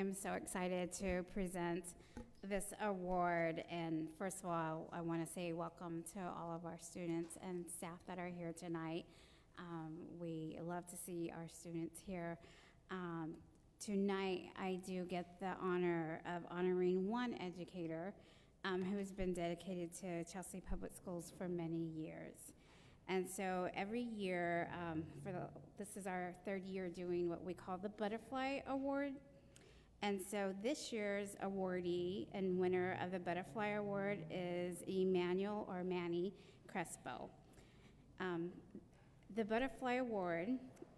am so excited to present this award. And first of all, I want to say welcome to all of our students and staff that are here tonight. We love to see our students here. Tonight, I do get the honor of honoring one educator who has been dedicated to Chelsea Public Schools for many years. And so every year, this is our third year doing what we call the Butterfly Award. And so this year's awardee and winner of the Butterfly Award is Emmanuel or Manny Crespo. The Butterfly Award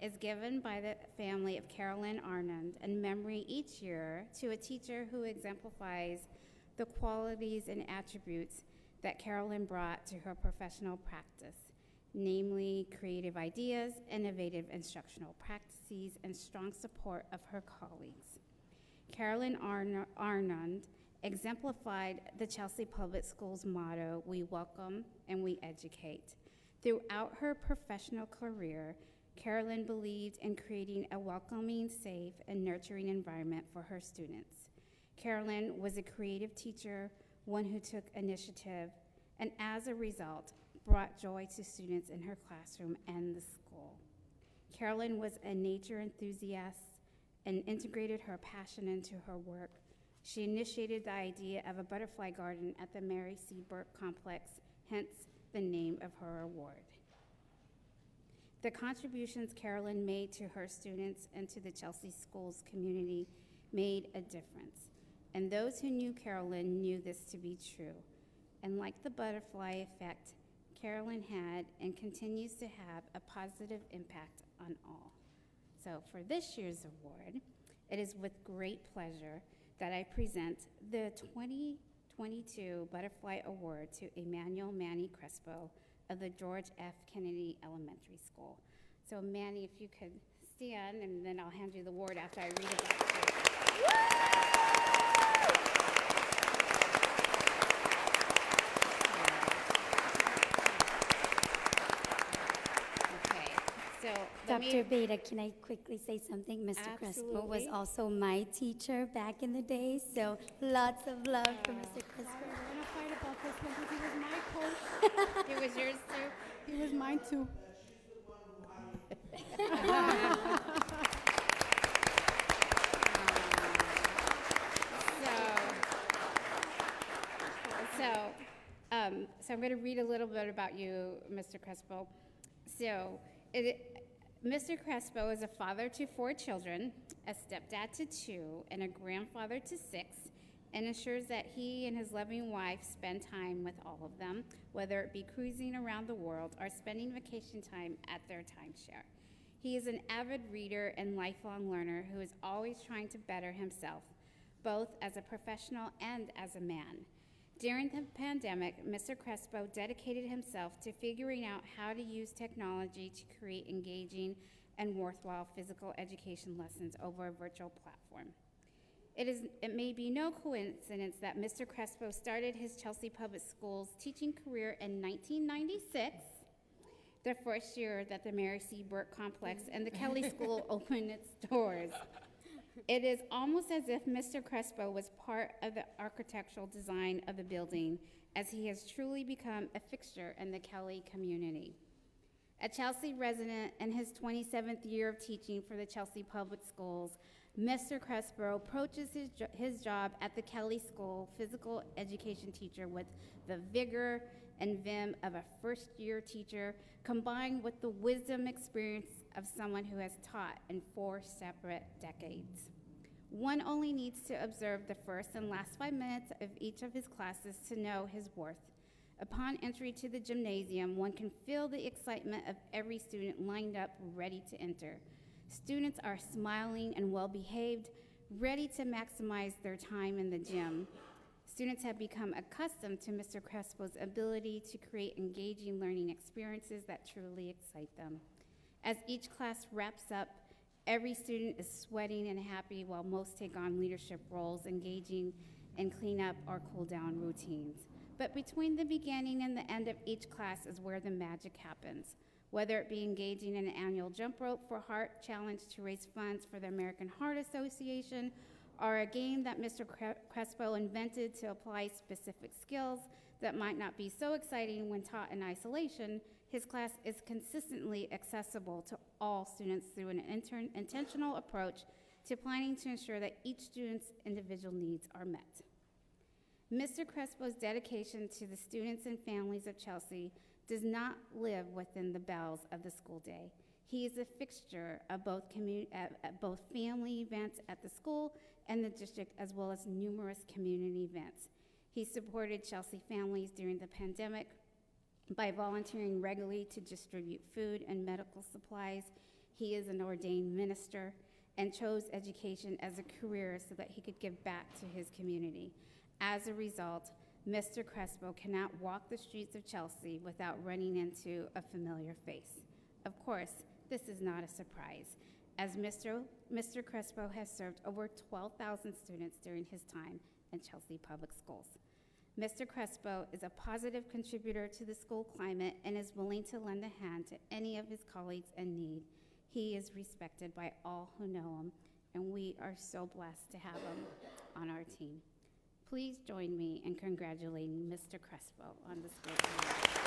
is given by the family of Carolyn Arond in memory each year to a teacher who exemplifies the qualities and attributes that Carolyn brought to her professional practice, namely creative ideas, innovative instructional practices, and strong support of her colleagues. Carolyn Arond exemplified the Chelsea Public Schools motto, "We welcome and we educate." Throughout her professional career, Carolyn believed in creating a welcoming, safe, and nurturing environment for her students. Carolyn was a creative teacher, one who took initiative, and as a result, brought joy to students in her classroom and the school. Carolyn was a nature enthusiast and integrated her passion into her work. She initiated the idea of a butterfly garden at the Mary C. Burke Complex, hence the name of her award. The contributions Carolyn made to her students and to the Chelsea schools community made a difference. And those who knew Carolyn knew this to be true. And like the butterfly effect, Carolyn had and continues to have a positive impact on all. So for this year's award, it is with great pleasure that I present the 2022 Butterfly Award to Emmanuel Manny Crespo of the George F. Kennedy Elementary School. So Manny, if you could stand, and then I'll hand you the award after I read it back to you. Dr. Beta, can I quickly say something? Mr. Crespo was also my teacher back in the day, so lots of love for Mr. Crespo. I want to fight about this one because he was my coach. He was yours too? He was mine too. So I'm going to read a little bit about you, Mr. Crespo. Mr. Crespo is a father to 4 children, a stepdad to 2, and a grandfather to 6, and ensures that he and his loving wife spend time with all of them, whether it be cruising around the world or spending vacation time at their timeshare. He is an avid reader and lifelong learner who is always trying to better himself, both as a professional and as a man. During the pandemic, Mr. Crespo dedicated himself to figuring out how to use technology to create engaging and worthwhile physical education lessons over a virtual platform. It may be no coincidence that Mr. Crespo started his Chelsea Public Schools teaching career in 1996, the first year that the Mary C. Burke Complex and the Kelly School opened its doors. It is almost as if Mr. Crespo was part of the architectural design of the building, as he has truly become a fixture in the Kelly community. A Chelsea resident in his 27th year of teaching for the Chelsea Public Schools, Mr. Crespo approaches his job at the Kelly School physical education teacher with the vigor and vim of a first-year teacher, combined with the wisdom experience of someone who has taught in 4 separate decades. One only needs to observe the first and last 5 minutes of each of his classes to know his worth. Upon entry to the gymnasium, one can feel the excitement of every student lined up, ready to enter. Students are smiling and well-behaved, ready to maximize their time in the gym. Students have become accustomed to Mr. Crespo's ability to create engaging learning experiences that truly excite them. As each class wraps up, every student is sweating and happy while most take on leadership roles, engaging in cleanup or cool-down routines. But between the beginning and the end of each class is where the magic happens, whether it be engaging in an annual jump rope for Heart Challenge to raise funds for the American Heart Association, are a game that Mr. Crespo invented to apply specific skills that might not be so exciting when taught in isolation. His class is consistently accessible to all students through an intentional approach to planning to ensure that each student's individual needs are met. Mr. Crespo's dedication to the students and families of Chelsea does not live within the bounds of the school day. He is a fixture of both family events at the school and the district, as well as numerous community events. He supported Chelsea families during the pandemic by volunteering regularly to distribute food and medical supplies. He is an ordained minister and chose education as a career so that he could give back to his community. As a result, Mr. Crespo cannot walk the streets of Chelsea without running into a familiar face. Of course, this is not a surprise, as Mr. Crespo has served over 12,000 students during his time in Chelsea Public Schools. Mr. Crespo is a positive contributor to the school climate and is willing to lend a hand to any of his colleagues in need. He is respected by all who know him, and we are so blessed to have him on our team. Please join me in congratulating Mr. Crespo on this great honor.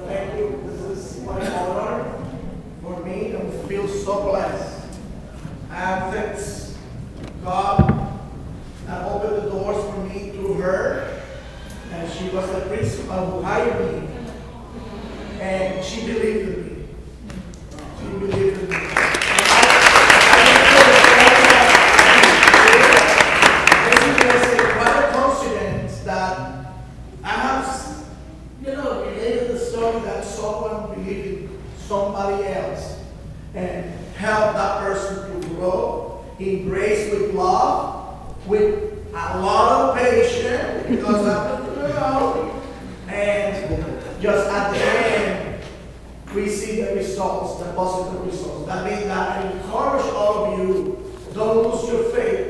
Thank you. This is my honor for me and feel so blessed. And thanks God that opened the doors for me through her. And she was the principal who hired me. And she believed in me. She believed in me. What a coincidence that I have, related the story that someone believed in somebody else and help that person to grow, embrace with love, with a lot of patience, because and just at the end, we see the results, the positive results. That means that I encourage all of you, don't lose your faith.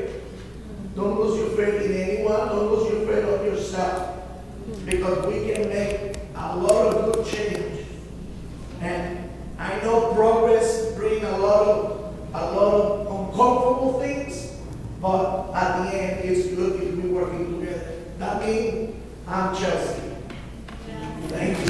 Don't lose your faith in anyone, don't lose your faith of yourself. Because we can make a lot of good change. And I know progress brings a lot of uncomfortable things, but at the end it's good if we're working together. That means I'm Chelsea. Thank you.